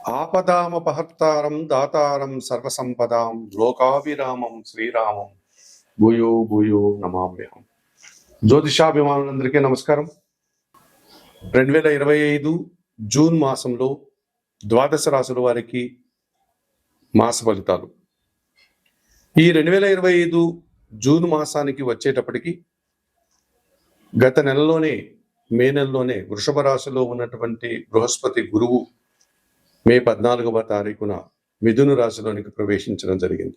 ఆపదామపహర్తారం దాతారం సర్వసంపదాం లోకాభిరామం శ్రీరామం భూయో భూయో నమామ్యహం. జ్యోతిషాభిమానులందరికీ నమస్కారం. 2025 జూన్ మాసంలో ద్వాదశ రాశుల వారికి మాస ఫలితాలు. ఈ 2025 జూన్ మాసానికి వచ్చేటప్పటికి గత నెలలోనే మే నెలలోనే వృషభ రాశిలో ఉన్నటువంటి బృహస్పతి గురువు మే 14వ తారీఖున మిథున రాశిలోనికి ప్రవేశించడం జరిగింది.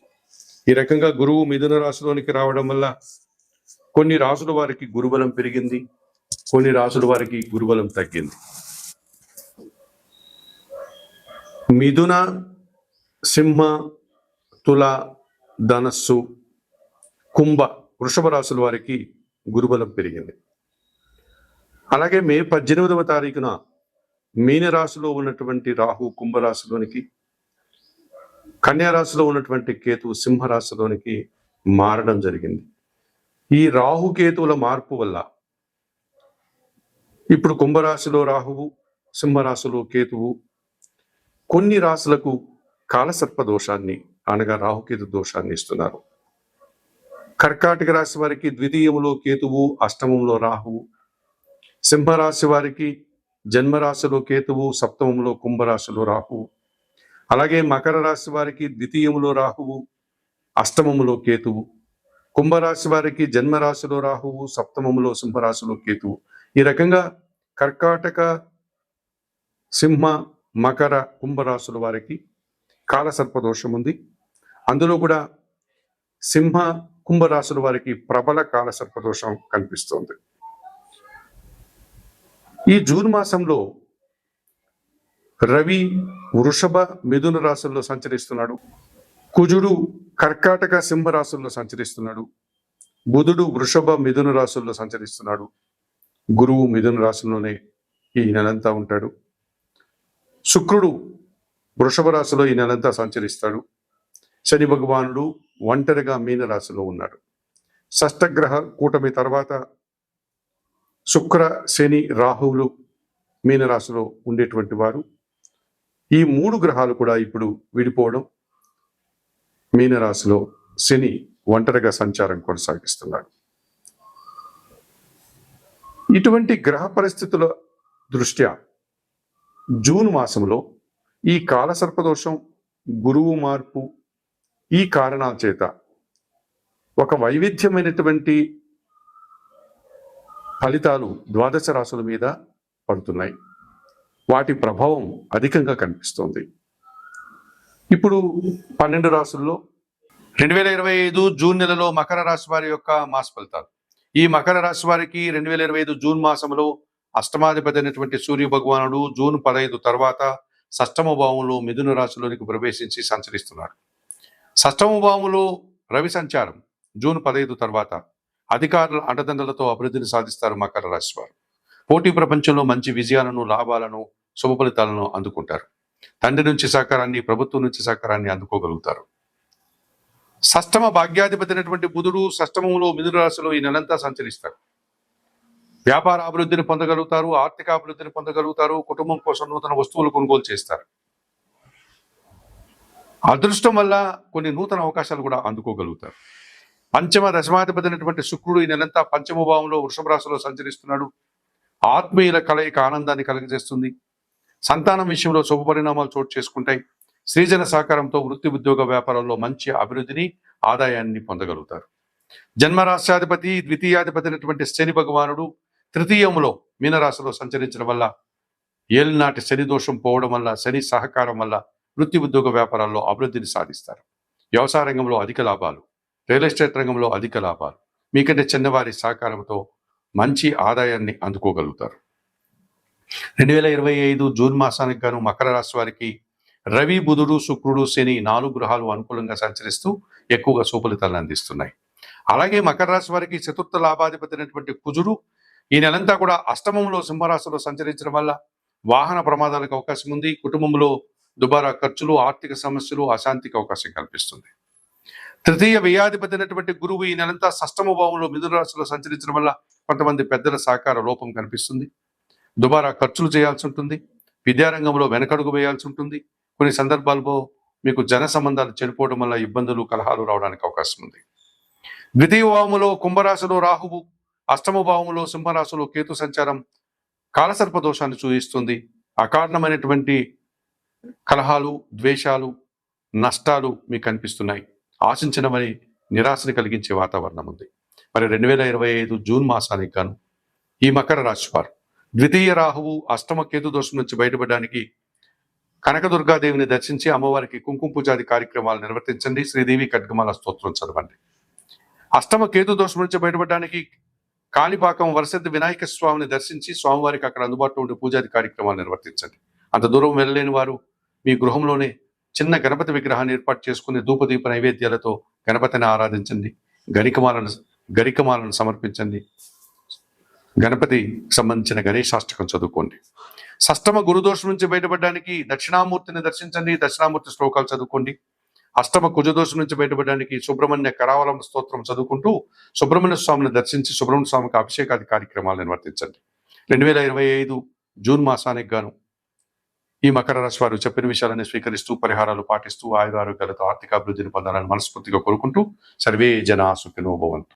ఈ రకంగా గురువు మిథున రాశిలోనికి రావడం వల్ల కొన్ని రాశుల వారికి గురుబలం పెరిగింది, కొన్ని రాశుల వారికి గురుబలం తగ్గింది. మిథున, సింహ, తుల, ధనస్సు, కుంభ, వృషభ రాశుల వారికి గురుబలం పెరిగింది. అలాగే మే 18వ తారీఖున మీనరాశిలో ఉన్నటువంటి రాహు కుంభరాశిలోనికి, కన్యారాశిలో ఉన్నటువంటి కేతు సింహరాశిలోనికి మారడం జరిగింది. ఈ రాహుకేతువుల మార్పు వల్ల ఇప్పుడు కుంభరాశిలో రాహువు, సింహరాశిలో కేతువు కొన్ని రాశులకు కాలసర్ప దోషాన్ని అనగా రాహుకేతు దోషాన్ని ఇస్తున్నారు. కర్కాటక రాశి వారికి ద్వితీయములో కేతువు, అష్టమంలో రాహువు. సింహరాశి వారికి జన్మరాశిలో కేతువు, సప్తమంలో కుంభరాశిలో రాహువు. అలాగే మకర రాశి వారికి ద్వితీయములో రాహువు, అష్టమములో కేతువు. కుంభరాశి వారికి జన్మరాశిలో రాహువు, సప్తమములో సింహరాశిలో కేతువు. ఈ రకంగా కర్కాటక, సింహ, మకర, కుంభరాశుల వారికి కాలసర్ప దోషం ఉంది. అందులో కూడా సింహ, కుంభరాశుల వారికి ప్రబల కాలసర్ప దోషం కనిపిస్తోంది. ఈ జూన్ మాసంలో రవి వృషభ, మిథున రాశుల్లో సంచరిస్తున్నాడు. కుజుడు కర్కాటక, సింహ రాశుల్లో సంచరిస్తున్నాడు. బుధుడు వృషభ, మిథున రాశుల్లో సంచరిస్తున్నాడు. గురువు మిథున రాశిలోనే ఈ నెలంతా ఉంటాడు. శుక్రుడు వృషభ రాశిలో ఈ నెలంతా సంచరిస్తాడు. శని భగవానుడు ఒంటరిగా మీన రాశిలో ఉన్నాడు. షష్టగ్రహ కూటమి తర్వాత శుక్ర, శని, రాహువులు మీనరాశిలో ఉండేటువంటి వారు. ఈ మూడు గ్రహాలు కూడా ఇప్పుడు విడిపోవడం, మీనరాశిలో శని ఒంటరిగా సంచారం కొనసాగిస్తున్నాడు. ఇటువంటి గ్రహ పరిస్థితుల దృష్ట్యా జూన్ మాసంలో ఈ కాలసర్పదోషం, గురువు మార్పు, ఈ కారణాల చేత ఒక వైవిధ్యమైనటువంటి ఫలితాలు ద్వాదశ రాశుల మీద పడుతున్నాయి. వాటి ప్రభావం అధికంగా కనిపిస్తోంది. ఇప్పుడు 12 రాశుల్లో 2025 జూన్ నెలలో మకర రాశి వారి యొక్క మాస ఫలితాలు. ఈ మకర రాశి వారికి 2025 జూన్ మాసంలో అష్టమాధిపతి అయినటువంటి సూర్య భగవానుడు జూన్ 15 తర్వాత షష్టమ భావంలో మిథున రాశిలోనికి ప్రవేశించి సంచరిస్తున్నాడు. షష్టమ భావంలో రవి సంచారం జూన్ 15 తర్వాత అధికారుల అండదండలతో అభివృద్ధిని సాధిస్తారు మకర రాశి వారు. పోటీ ప్రపంచంలో మంచి విజయాలను, లాభాలను, శుభ ఫలితాలను అందుకుంటారు. తండ్రి నుంచి సహకారాన్ని, ప్రభుత్వం నుంచి సహకారాన్ని అందుకోగలుగుతారు. షష్టమ భాగ్యాధిపతి అయినటువంటి బుధుడు షష్టమంలో మిథున రాశిలో ఈ నెలంతా సంచరిస్తారు. వ్యాపార అభివృద్ధిని పొందగలుగుతారు, ఆర్థిక అభివృద్ధిని పొందగలుగుతారు, కుటుంబం కోసం నూతన వస్తువులు కొనుగోలు చేస్తారు. అదృష్టం వల్ల కొన్ని నూతన అవకాశాలు కూడా అందుకోగలుగుతారు. పంచమ దశమాధిపతి అయినటువంటి శుక్రుడు ఈ నెలంతా పంచమ భావంలో వృషభ రాశిలో సంచరిస్తున్నాడు. ఆత్మీయుల కలయిక ఆనందాన్ని కలుగజేస్తుంది. సంతానం విషయంలో శుభ పరిణామాలు చోటు చేసుకుంటాయి. స్త్రీజన సహకారంతో వృత్తి, ఉద్యోగ, వ్యాపారాల్లో మంచి అభివృద్ధిని, ఆదాయాన్ని పొందగలుగుతారు. జన్మరాశ్యాధిపతి ద్వితీయాధిపతి అయినటువంటి శని భగవానుడు తృతీయంలో మీనరాశిలో సంచరించడం వల్ల, ఏలినాటి శని దోషం పోవడం వల్ల, శని సహకారం వల్ల వృత్తి, ఉద్యోగ, వ్యాపారాల్లో అభివృద్ధిని సాధిస్తారు. వ్యవసాయ రంగంలో అధిక లాభాలు, రియల్ ఎస్టేట్ రంగంలో అధిక లాభాలు, మీకంటే చిన్నవారి సహకారంతో మంచి ఆదాయాన్ని అందుకోగలుగుతారు. 2025 జూన్ మాసానికి గాను మకర రాశి వారికి రవి, బుధుడు, శుక్రుడు, శని 4 గ్రహాలు అనుకూలంగా సంచరిస్తూ ఎక్కువగా సుఫలితాలను అందిస్తున్నాయి. అలాగే మకర రాశి వారికి చతుర్థ లాభాధిపతి అయినటువంటి కుజుడు ఈ నెలంతా కూడా అష్టమంలో సింహరాశిలో సంచరించడం వల్ల వాహన ప్రమాదాలకు అవకాశం ఉంది. కుటుంబంలో దుబారా ఖర్చులు, ఆర్థిక సమస్యలు, అశాంతికి అవకాశం కల్పిస్తుంది. తృతీయ వ్యయాధిపతి అయినటువంటి గురువు ఈ నెలంతా షష్టమ భావంలో మిథున రాశిలో సంచరించడం వల్ల కొంతమంది పెద్దల సహకార లోపం కనిపిస్తుంది. దుబారా ఖర్చులు చేయాల్సి ఉంటుంది. విద్యారంగంలో వెనకడుగు వేయాల్సి ఉంటుంది. కొన్ని సందర్భాల్లో మీకు జన సంబంధాలు చెడిపోవడం వల్ల ఇబ్బందులు కలహాలు రావడానికి అవకాశం ఉంది. ద్వితీయ భావములో కుంభరాశిలో రాహువు, అష్టమ భావములో సింహరాశిలో కేతు సంచారం కాలసర్ప దోషాన్ని సూచిస్తుంది. అకారణమైనటువంటి కలహాలు, ద్వేషాలు, నష్టాలు మీకు కనిపిస్తున్నాయి. ఆశించినవని నిరాశని కలిగించే వాతావరణం ఉంది. మరి 2025 జూన్ మాసానికి గాను ఈ మకర రాశి వారు ద్వితీయ రాహువు అష్టమ కేతు దోషం నుంచి బయటపడడానికి కనకదుర్గాదేవిని దర్శించి అమ్మవారికి కుంకుమ పూజాది కార్యక్రమాలు నిర్వర్తించండి. శ్రీదేవి ఖడ్గమాల స్తోత్రం చదవండి. అష్టమ కేతు దోషం నుంచి బయటపడడానికి కాణిపాకం వరసిద్ధి వినాయక స్వామిని దర్శించి స్వామివారికి అక్కడ అందుబాటులో ఉండే పూజాది కార్యక్రమాలు నిర్వర్తించండి. అంత దూరం వెళ్ళలేని వారు మీ గృహంలోనే చిన్న గణపతి విగ్రహాన్ని ఏర్పాటు చేసుకుని ధూపదీప నైవేద్యాలతో గణపతిని ఆరాధించండి. గరికమాలను సమర్పించండి. గణపతి సంబంధించిన గణేశాష్టకం చదువుకోండి. షష్టమ గురుదోషం నుంచి బయటపడడానికి దక్షిణామూర్తిని దర్శించండి. దక్షిణామూర్తి శ్లోకాలు చదువుకోండి. అష్టమ కుజదోషం నుంచి బయటపడడానికి సుబ్రహ్మణ్య కరావలం స్తోత్రం చదువుకుంటూ సుబ్రహ్మణ్య స్వామిని దర్శించి సుబ్రహ్మణ్య స్వామికి అభిషేకాది కార్యక్రమాలు నిర్వర్తించండి. 2025 జూన్ మాసానికి గాను ఈ మకర రాశి వారు చెప్పిన విషయాలని స్వీకరిస్తూ పరిహారాలు పాటిస్తూ ఆయురారోగ్యాలతో ఆర్థిక అభివృద్ధిని పొందాలని మనస్ఫూర్తిగా కోరుకుంటూ సర్వే జనా సుఖినో భవంతు.